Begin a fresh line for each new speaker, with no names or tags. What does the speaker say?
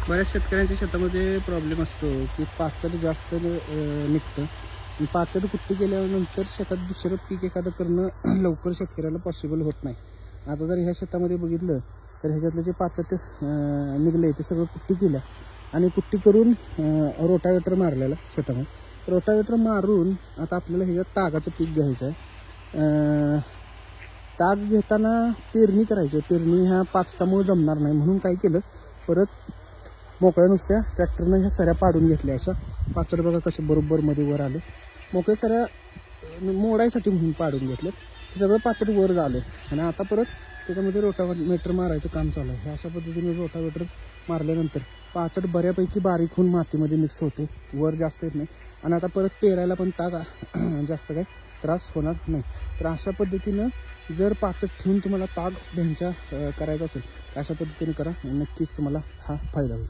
बऱ्याच शेतकऱ्यांच्या शेतामध्ये प्रॉब्लेम असतो की पाचट जास्त निघतं. पाचट कुट्टी केल्यानंतर शेतात दुसरं पीक एखादं करणं लवकर शेतकऱ्याला पॉसिबल होत नाही. आता जर ह्या शेतामध्ये बघितलं तर ह्याच्यातलं जे पाचट निघले ते सगळं कुट्टी केलं आणि कुट्टी करून रोटावेटर मारलेला शेतामध्ये. रोटावेटर मारून आता आपल्याला ह्याच्यात तागाचं पीक घ्यायचं आहे. ताग घेताना पेरणी करायची. पेरणी ह्या पाचटामुळे जमणार नाही म्हणून काय केलं, परत मोकळ्या नुसत्या ट्रॅक्टरनं ह्या सऱ्या पाडून घेतल्या. अशा पाचट बघा कसे बरोबर मध्ये वर आले. मोकळ्या सऱ्या मोडायसाठी म्हणून पाडून घेतले. सगळं पाचट वर झालं आणि आता परत त्याच्यामध्ये रोटावेटर मारायचं काम चालू आहे. अशा पद्धतीने रोटावेटर मारल्यानंतर पाचट बऱ्यापैकी बारीक होऊन मातीमध्ये मिक्स होते, वर जास्त येत नाही आणि आता परत पेरायला पण ताग जास्त काय त्रास होणार नाही. तर अशा पद्धतीनं जर पाचट ठेवून तुम्हाला ताग ढ्यांच्या करायचा असेल अशा पद्धतीने करा, नक्कीच तुम्हाला हा फायदा होईल.